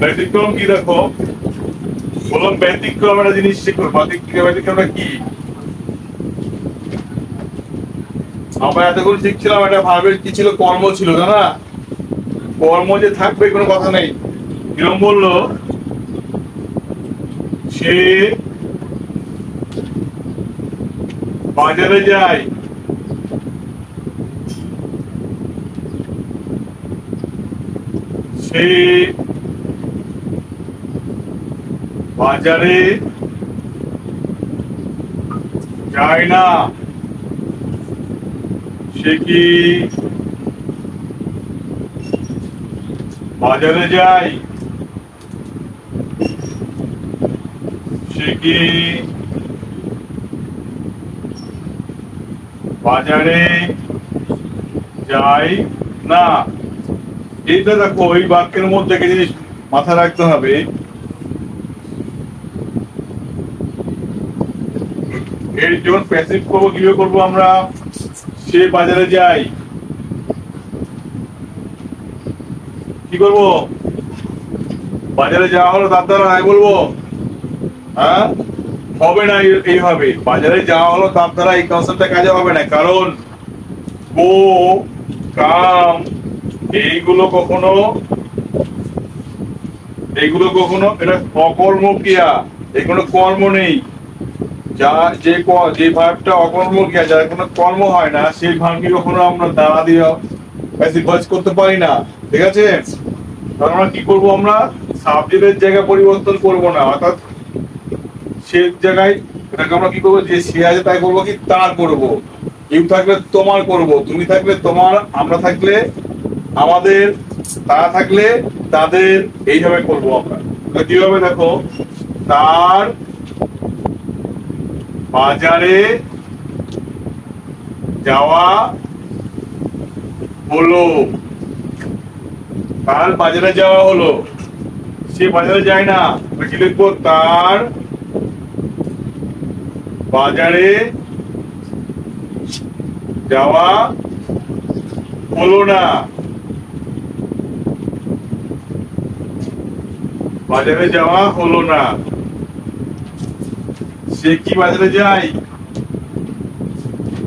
ব্যতিক্রম কি দেখো, বললাম ব্যতিক্রম একটা জিনিস শিখো। ব্যতিক্রমটা কি? আমরা এতক্ষণ শিখছিলাম একটা ভার্বের কি ছিল, কর্ম ছিল, জানা? কর্ম যে থাকবে কোনো কথা নেই। কিরম বললো, সে বাজারে যায়, সে বাজারে যায় না, সে কি বাজারে যায়, সে কি বাজারে যায় না। এইটা দেখো, এই বাক্যের মধ্যে একটা জিনিস মাথায় রাখতে হবে। এর যখন প্যাসিভ করবো কিভাবে করবো আমরা, সে বাজারে যায়, কি করবো? বাজারে যাওয়া হলো তার দ্বারা নাই বলবো, হ্যাঁ? হবে না এইভাবে। বাজারে যাওয়া হলো তার দ্বারা এই কনসেপ্টটা কাজে হবে না, কারণ গো, কাম এইগুলো কখনো এটা অকর্ম ক্রিয়া, এই কোনো কর্ম নেই। যা যে ভার্বটা অকর্ম ক্রিয়া, যার কোনো কর্ম হয় না, সেই ভার্বকে কখনো আমরা দ্বারা দিয়ে প্যাসিভ ভয়েস করতে পারি না। ঠিক আছে? তাহলে আমরা কি করবো, আমরা সাবজেক্টের জায়গা পরিবর্তন করব না, অর্থাৎ সে জায়গায় এটাকে আমরা কি করবো, যে সে আছে তাই করবো কি তার করবো, ইউ থাকলে তোমার করবো, তুমি থাকলে তোমার, আমরা থাকলে আমাদের, তারা থাকলে তাদের, এইভাবে করবো আমরা। কিভাবে দেখো, তার বাজারে যাওয়া হলো, তার বাজারে যাওয়া হলো, সে বাজারে যায় না, কি লিখবো, তার বাজারে যাওয়া হলো না, বাজারে যাওয়া হলো না। সে কি বাজারে যায়,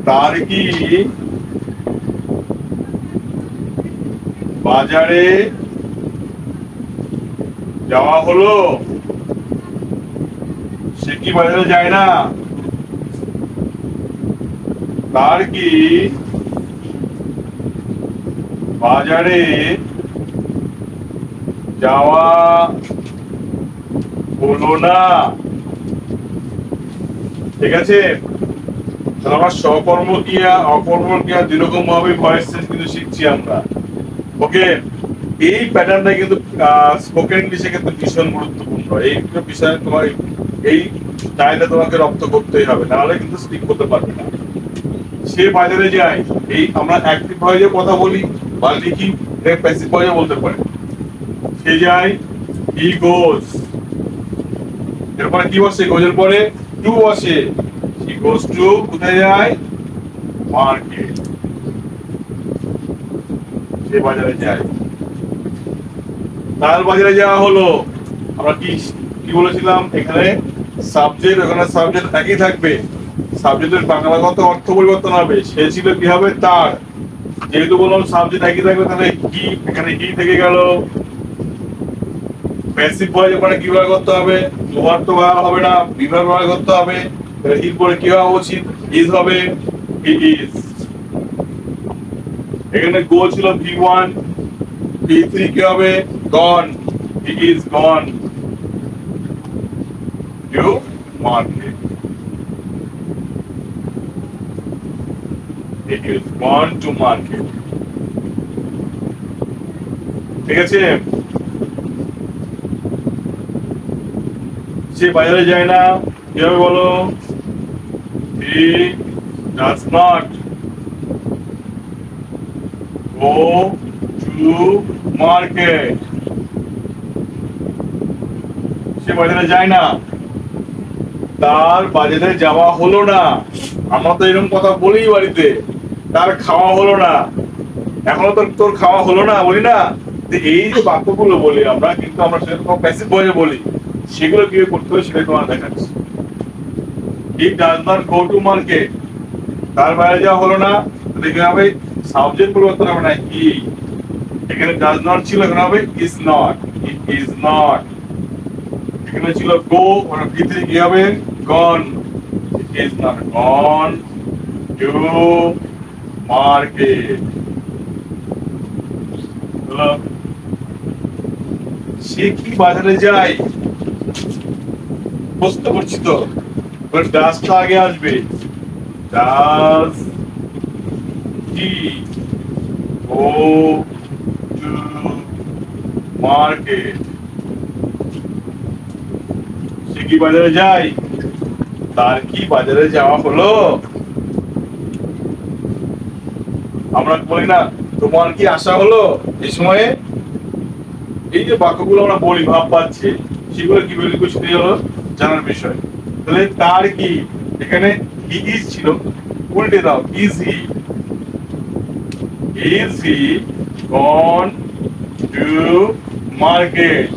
তার কি বাজারে যাওয়া হলো, সে কি বাজারে যায় না, তার কি বাজারে যাওয়া হলো না। ঠিক আছে? তাহলে আমরা সকর্ম ক্রিয়া, অকর্ম ক্রিয়া দুরকম ভাবে ভয়েস চেঞ্জ কিন্তু শিখছি আমরা। ওকে, এই প্যাটার্নটা কিন্তু স্পোকেন ইংলিশে কিন্তু ভীষণ গুরুত্বপূর্ণ। এই বিষয়ে তোমার এই স্টাইলটা তোমাকে রপ্ত করতেই হবে, নাহলে কিন্তু স্টিক করতে পারবে না। সে বাজারে যায়, এই আমরা অ্যাক্টিভ ভয়েসে কথা বলি বা লিখি, প্যাসিভ ভয়েসে বলতে পারি। সে যায়, হি গোজ, এরপরে কি বসে, গোজের পরে টু বসে, হি গোজ টু, কোথায় যায়, মার্কেট, সে বাজারে যায়। তার বাজারে যাওয়া হলো, আমরা কি কি বলেছিলাম, এখানে সাবজেক্ট, ওখানে সাবজেক্ট একই থাকবে, সাবজেক্টের বাংলাগত অর্থ পরিবর্তন হবে। সে ছিল কি হবে, তার, যেহেতু বললাম সাবজেক্ট একই থাকবে, তাহলে কি, এখানে কি থেকে গেল, প্যাসিভ ভয়েস ওখানে কি ব্যবহার করতে হবে, ওভার তো হবে না, বিভাগ ব্যবহার করতে হবে। এর পরে কি হওয়া উচিত, ইজ হবে, হি ইজ। এখানে গো ছিল V1, V3 কি হবে, gone, he is gone to market, he is gone to market. ঠিক আছে? সে বাজারে যায় না, কিভাবে বলো, he does not go to market, সে বাজারে যায় না, তার বাজারে যাওয়া হলো না। আমরা তো এরকম কথা বলি বাড়িতে, তার খাওয়া হলো না, এখনো তো তোর খাওয়া হলো না বলি না, এই যে বাক্যগুলো বলি আমরা, কিন্তু আমরা সেরকম প্যাসিভ ভয়েসে বলি, সেগুলো কিভাবে করতে হবে সেটা তোমার দেখাচ্ছি। হি does not go to market, তার বাইরে যাওয়া হলো না, দেখে হবে সাবজেক্ট পরিবর্তন হবে না, হি। এখানে ডাজ নট ছিল, এখানে হবে is not, it is not. এখানে ছিল গো, ওটা ভিতরে কি হবে gone, it is not gone to market. সে কি বাজারে যায়, প্রশ্ন করছি তো, ডাজটা আগে আসবে, does he go to market, সে কি বাজারে যায়, তার কি বাজারে যাওয়া হলো। আমরা বলি না তোমার কি আসা হলো, এই সময়ে এই যে বাক্যগুলো আমরা বলি ভাব পাচ্ছি, সেগুলো কি বলি সেটাই হলো জানার বিষয়। তাহলে তার কি, এখানে হি ইজ ছিল, উল্টে দাও is he, is he gone to market,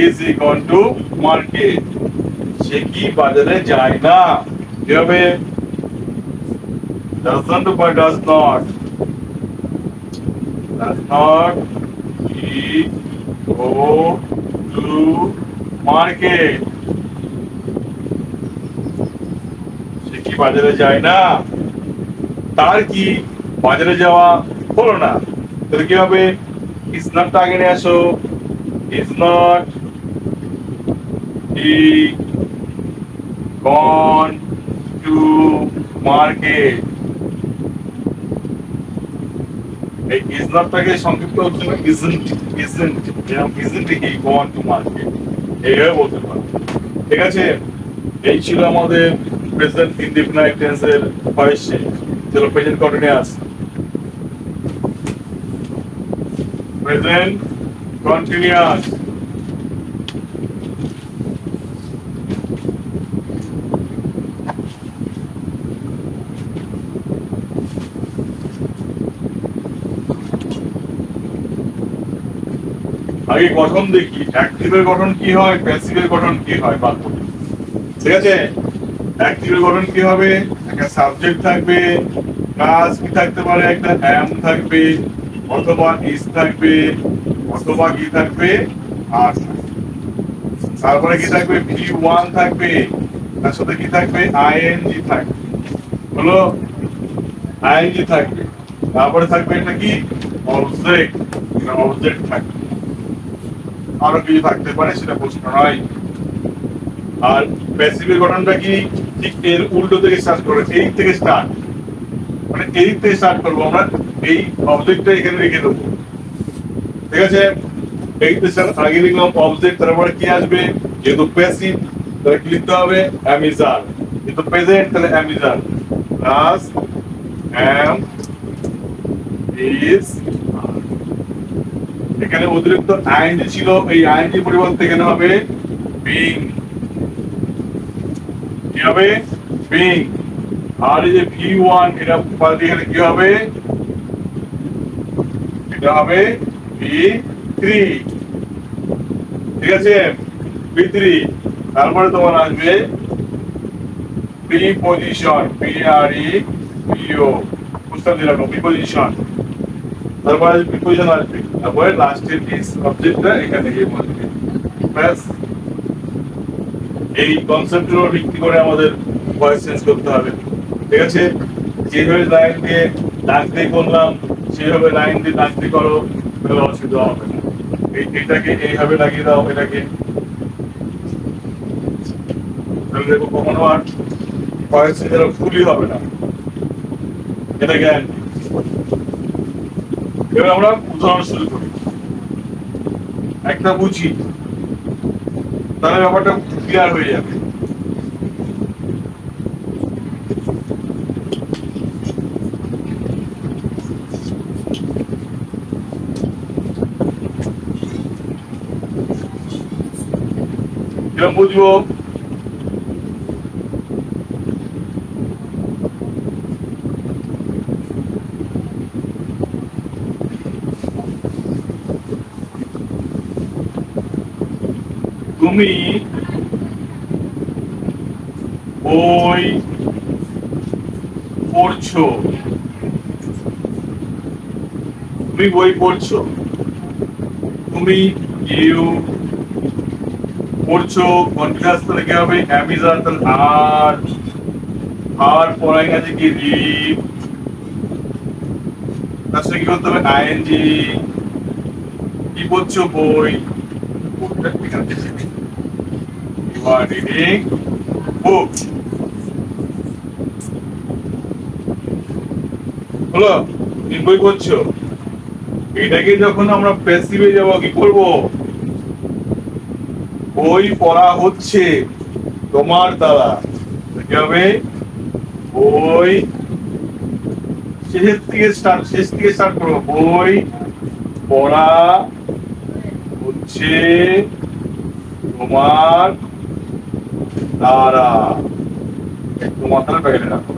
is he gone to market, সে কি বাজারে যায় না, কি হবে doesn't বা does not, does not he go to market, সে কি বাজারে যায় না, তার কি বাজারে যাওয়া হলো না। তাহলে কি হবে, is not টা আগে নিয়ে আসো, is not he gone to market, এই is not টাকে সংক্ষিপ্ত হচ্ছে না isn't, isn't, এরকম isn't he gone to market, এইভাবে বলতে পারো। ঠিক আছে, এই ছিল আমাদের প্রেজেন্ট ইনডিফিনাইট টেন্সের ভয়েস চেঞ্জ। চলো প্রেজেন্ট কন্টিনিউয়াস, প্রেজেন্ট কন্টিনিউয়াস। আগে গঠন দেখি, অ্যাক্টিভের গঠন কি হয়, প্যাসিভের গঠন কি হয় বাক্য। ঠিক আছে, অ্যাক্টিভের গঠন কি হবে, একটা সাবজেক্ট থাকবে, কাজ কি থাকতে পারে, একটা অ্যাম থাকবে, অথবা ইজ থাকবে, অথবা কি থাকবে আর তারপরে কি থাকবে ভি1 থাকবে, তার সাথে কি থাকবে আইএনজি থাকবে, হলো আইএনজি থাকবে, তারপরে থাকবে এটা কি অবজেক্ট, অবজেক্ট থাকবে, আরো কিছু থাকতে পারে সেটা প্রশ্ন নয়। আর প্যাসিভের গঠনটা কি, ঠিক এর উল্টো থেকে স্টার্ট করে, এই থেকে স্টার্ট, মানে এই থেকে স্টার্ট করবো আমরা, এই অবজেক্টটা এখানে রেখে দেবো। ঠিক আছে, এই আগে লিখলাম অবজেক্ট, তারপরে কি আসবে, যেহেতু প্যাসিভ তাহলে কি লিখতে হবে অ্যামিজার, যেহেতু প্রেজেন্ট তাহলে অ্যামিজার, প্লাস অ্যাম ইজ, এখানে অতিরিক্ত আইএনজি ছিল, এই আইএনজি পরিবর্তে এখানে হবে বিং, কি হবে বিং। আর এই যে ভি1 এটা পাল্টে এখানে কি হবে, এটা হবে ভি3। ঠিক আছে, ভি3, তারপরে তোমার আসবে প্রিপজিশন, পিআরইপিও, বুঝতে দিলাম প্রিপজিশন, তারপরে প্রিপজিশন আসবে, তারপরে লাস্টের এই সাবজেক্টটা এখানে গিয়ে বসবে। ব্যাস, এই কনসেপ্টগুলো ভিত্তি করে আমাদের ভয়েস চেঞ্জ করতে হবে। ঠিক আছে, যেভাবে লাইন দিয়ে ডাক দিয়ে করলাম সেভাবে লাইন দিয়ে ডাক দিয়ে করো, তাহলে অসুবিধা হবে না। এটাকে এইভাবে লাগিয়ে দাও, এটাকে তাহলে দেখো কখনো আর ভয়েস চেঞ্জ ফুলই হবে না। এটা জ্ঞান। এবার আমরা উদাহরণ শুরু করি, একটা বুঝি, তাহলে ব্যাপারটা ক্লিয়ার হয়ে যাবে। বুঝবো, তুমি বই পড়ছো, তুমি বই পড়ছো, তুমি ইউ পড়ছো, কন্টিনিউয়াস তাহলে কি হবে অ্যামিজার, তাহলে আর পড়াই আছে কি রিড, তার সাথে কি করতে হবে আইএনজি, কি পড়ছো বই, ইউ আর রিডিং বুক। হলো তুমি বই পড়ছো, এটাকে যখন আমরা প্যাসিভে যাব কি করব, বই পড়া হচ্ছে তোমার দ্বারা, কি হবে বই শেষ থেকে স্টার্ট করবো, বই পড়া হচ্ছে তোমার দ্বারা, তোমার দ্বারা প্যাকেটে রাখো।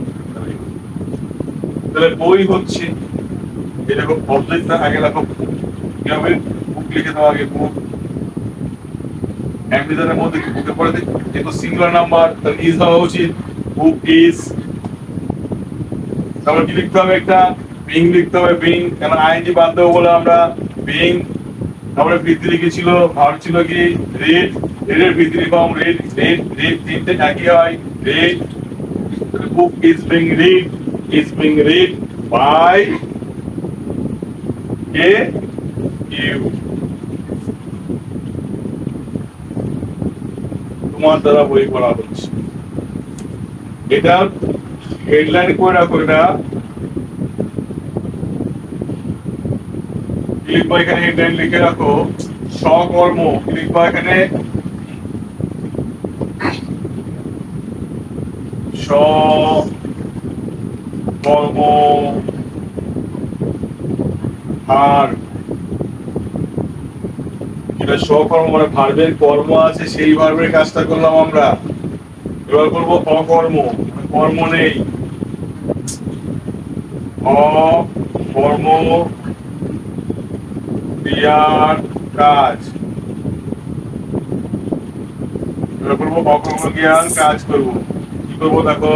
তাহলে বই হচ্ছে এরকম অবজেক্টটা আগে রাখো, কি হবে বুক লিখে দাও আগে, বুক অ্যামিজারের মধ্যে কি বুকে পড়ে যেহেতু সিঙ্গুলার নাম্বার তাহলে ইজ হওয়া উচিত, বুক ইজ। তারপর কি লিখতে হবে একটা বিং লিখতে হবে, বিং কেন আইএনজি বাদ দেবো বলে আমরা বিং। তারপরে ভিত্তি লিখেছিল ভার ছিল কি রিড, রিডের ভিত্তি ফর্ম রিড, রিড রিড তিনটে একই হয় read, book is being read, is being read by কে ইউ, তোমার দ্বারা বই পড়া হচ্ছে। এটা হেডলাইন করে রাখো, এটা লিখবা এখানে, হেডলাইন লিখে রাখো সকর্ম, লিখবা এখানে সকর্ম আর এটা সকর্ম মানে ভার্বের কর্ম আছে সেই ভার্বের কাজটা করলাম আমরা। এবার করবো অকর্ম, কর্ম নেই, অকর্ম ক্রিয়ার কাজ, এবার করবো অকর্ম ক্রিয়ার কাজ করবো। কি করবো দেখো,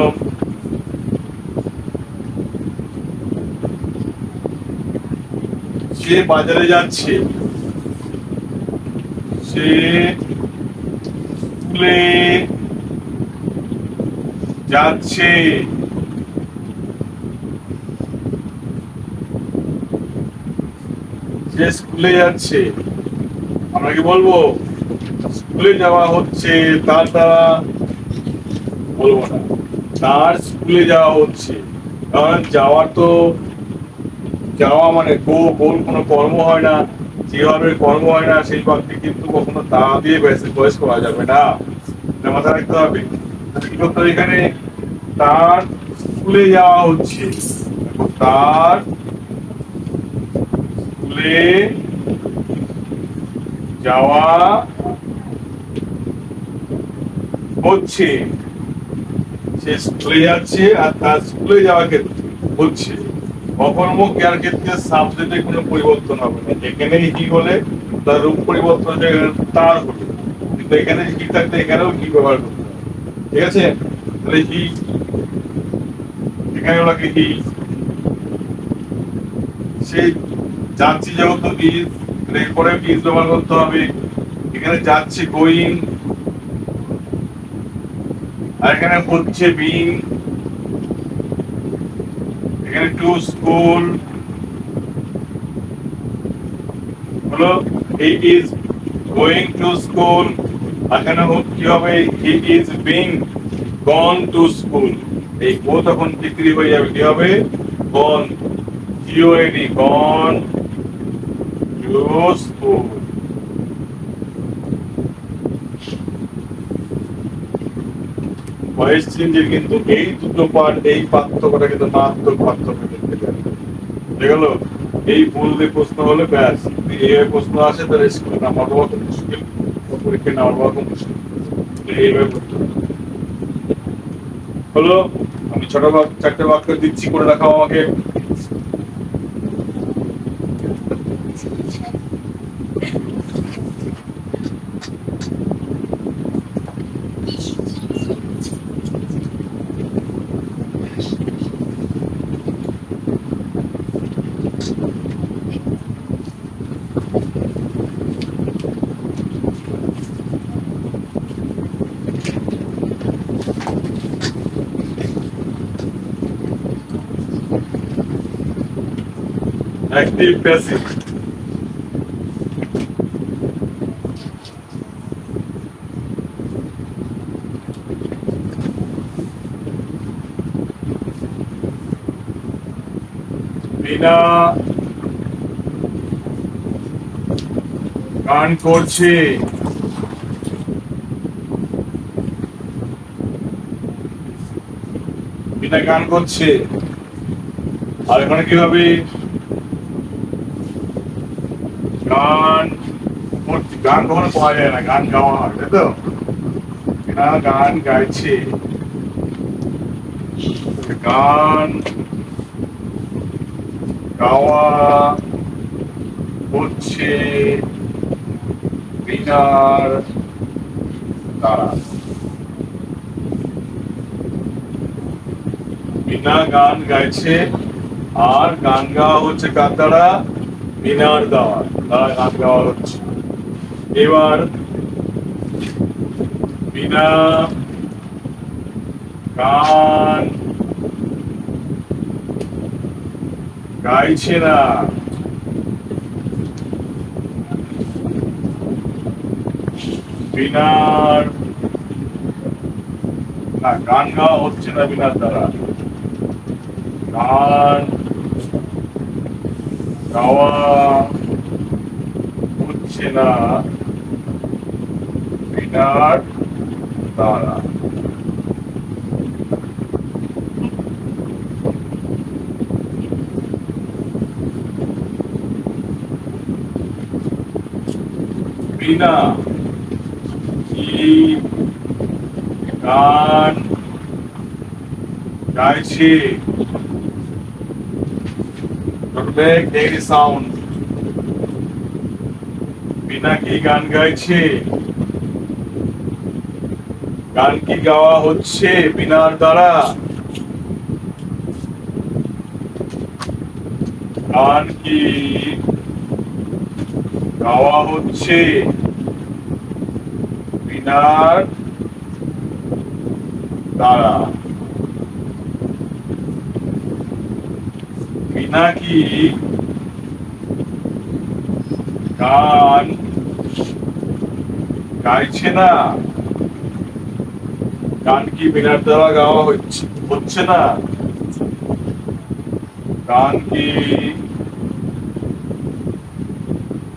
সে বাজারে যাচ্ছে, সে স্কুলে যাচ্ছে, সে স্কুলে যাচ্ছে, আমরা কি বলবো স্কুলে যাওয়া হচ্ছে তার দ্বারা, বলবো না তার স্কুলে যাওয়া হচ্ছে, কারণ যাওয়ার তো যাওয়া মানে গোল কোনো কর্ম হয় না, যেভাবে কর্ম হয় না সেই বাক্যে কিন্তু কখনো তা দিয়ে বয়স করা যাবে না, মাথায় রাখতে হবে। কি করতে হবে এখানে, তার স্কুলে যাওয়া হচ্ছে, তার স্কুলে যাওয়া হচ্ছে, সে স্কুলে যাচ্ছে আর তার স্কুলে যাওয়া ক্ষেত্রে হচ্ছে। অকর্ম ক্রিয়ার ক্ষেত্রে সাবজেক্টে কোনো পরিবর্তন হবে না, এখানে কি হলে তার রূপ পরিবর্তন তার হবে, কিন্তু এখানে কি থাকলে এখানেও কি ব্যবহার করতে হবে, ঠিক আছে। তাহলে কি এখানে ওনাকে কি সেই যাচ্ছি যেহেতু ইজ, এরপরে ইজ ব্যবহার করতে হবে, এখানে যাচ্ছে গোয়িং, আর এখানে হচ্ছে বিং, এখানে টু স্কুল হলো he is going to school, এখানে কি হবে he is being gone to school, এই ও তখন বিক্রি হয়ে যাবে, কি হবে গন, জিওএডি গন টু স্কুল। ভয়েস চেঞ্জের কিন্তু এই দুটো পার্ট, এই পার্থক্যটা কিন্তু মারাত্মক পার্থক্য দেখতে পারে, ঠিক হলো। এই ভুল দিয়ে প্রশ্ন হলে ব্যাস, এইভাবে প্রশ্ন আসে তাহলে স্কুলে নাম্বার পাওয়া খুব মুশকিল, পরীক্ষায় নাম্বার পাওয়া খুব মুশকিল, এইভাবে করতে হবে। হলো আমি চারটে বাক্য দিচ্ছি, করে রাখাও আমাকে। Active passive. বিনা গান করছে, বিনা গান করছে। আর এখানে কি হবে? গান করছে। গান কখনো পাওয়া যায় না, গান গাওয়া হয়, তাই তো? বিনা গান গাইছে, গান গাওয়া হচ্ছে বিনার দ্বারা। বিনা গান গাইছে আর গান গাওয়া হচ্ছে কার দ্বারা? বিনার দ্বারা গান গাওয়া হচ্ছে। এবার বিনা গান গাইছে না, বিনার না, গান গাওয়া হচ্ছে না বিনার দ্বারা। গান গাওয়া হচ্ছে না বিনার দ্বারা। বিনা কি গান গাইছে? make any sound. বিনা কি গান গাইছে? গান কি গাওয়া হচ্ছে বিনার দ্বারা? গান কি গাওয়া হচ্ছে বিনার দ্বারা? বিনা কি গান গাইছে না? গান কি বিনার দ্বারা গাওয়া হচ্ছে না? গান কি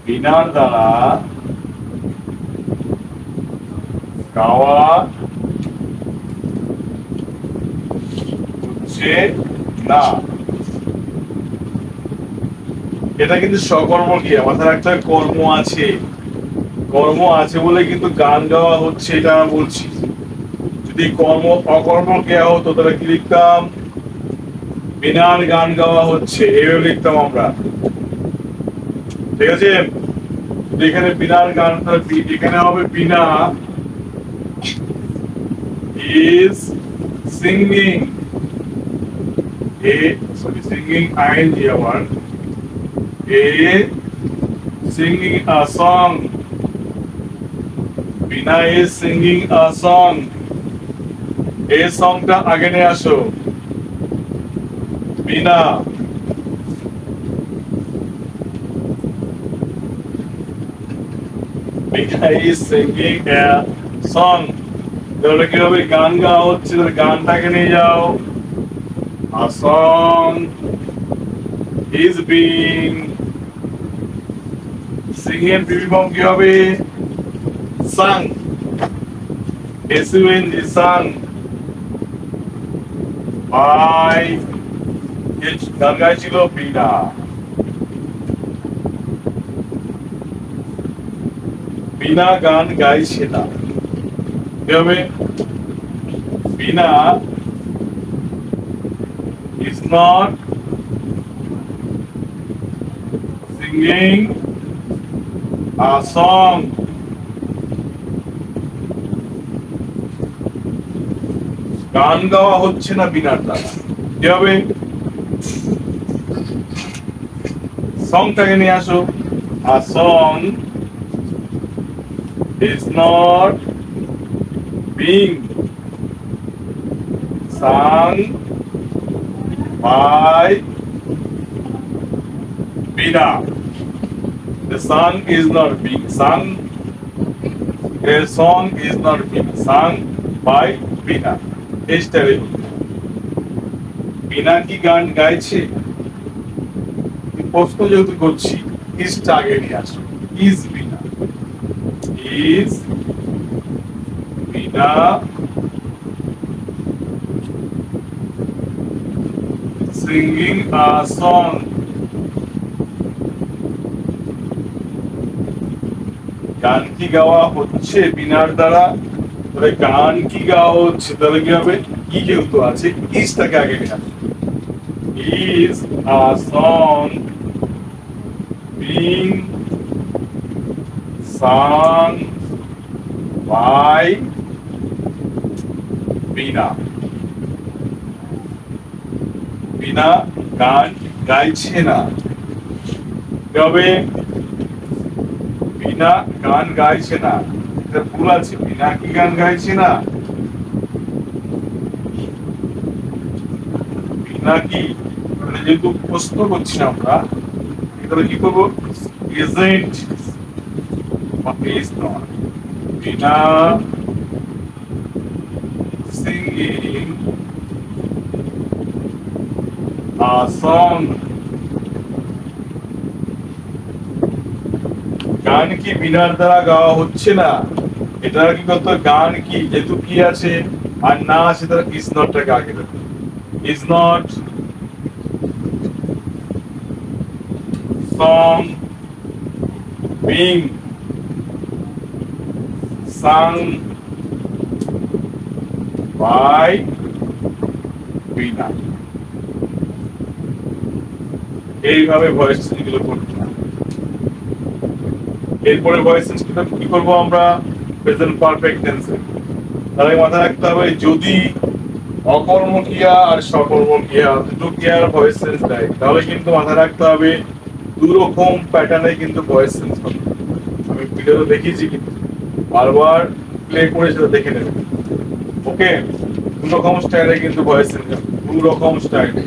বিনার দ্বারা গাওয়া হচ্ছে না? এটা কিন্তু সকর্ম ক্রিয়া, মাথায় রাখতে হবে। কর্ম আছে, কর্ম আছে বলে কিন্তু গান গাওয়া হচ্ছে, এটা আমরা বলছি। যদি কর্ম অকর্ম ক্রিয়া হতো তাহলে কি লিখতাম? বিনার গান গাওয়া হচ্ছে, এভাবে লিখতাম আমরা, ঠিক আছে? এখানে বিনার গান, এখানে হবে বিনা is singing singing ing abar singing a song. Bina is singing a song. Song ta aage niye asho. Bina is singing a song. তাহলে কি হবে? গান গাওয়া হচ্ছে, গানটাকে নিয়ে যাও। A song is being singing এর প্রিভি ফর্ম কি হবে? sung, sung, sung by গান গাইছিল বিনা। বিনা গান গাইছে না, কি হবে? বিনা is not singing a song. গান গাওয়া হচ্ছে না বিনার দ্বারা, কি হবে? সংটাকে নিয়ে আসো। A song is not being sung by Bina. The song is not being sung. A song is not being sung by Bina. এই স্টাইলে বিনা কি গান গাইছে? প্রশ্ন যেহেতু করছি, ইজটা আগে নিয়ে আসো। Is Veena, is Veena singing a song? গান কি গাওয়া হচ্ছে বিনার দ্বারা? তাহলে গান কি গাওয়া হচ্ছে, তাহলে কি হবে? কি যেহেতু আছে, ইজটাকে আগে নিয়ে আসো। Is a song being sung by Bina? বিনা গান গাইছে না। তবে বিনা গান গাইছে না, এটা ভুল আছে। বিনা কি গান গাইছে না? বিনা কি, যেহেতু প্রশ্ন করছি আমরা, তাহলে কি করবো? Isn't is not. Veena singing a song. গান কি বিনার দ্বারা গাওয়া হচ্ছে না? এটা কি করতে? গান কি যেহেতু কি আছে আর না আছে, তারা ইজ নটটাকে আগে দেবে। Is not song being sung by Bina. এইভাবে ভয়েস চেঞ্জগুলো করতে হয়। এরপরে ভয়েস চেঞ্জ কি করবো আমরা? প্রেজেন্ট পারফেক্ট টেন্সে। তাহলে মাথায় রাখতে হবে, যদি অকর্মক্রিয়া আর সকর্মক্রিয়া দুটো ক্রিয়ার ভয়েস চেঞ্জ দেয়, তাহলে কিন্তু মাথায় রাখতে হবে দুরকম প্যাটার্নে কিন্তু ভয়েস চেঞ্জ হবে। আমি ভিডিওতে দেখিয়েছি, কিন্তু বারবার প্লে করে সেটা দেখে নেবে। ওকে, দুরকম স্টাইলে কিন্তু ভয়েস চেঞ্জ হবে, দুরকম স্টাইলে।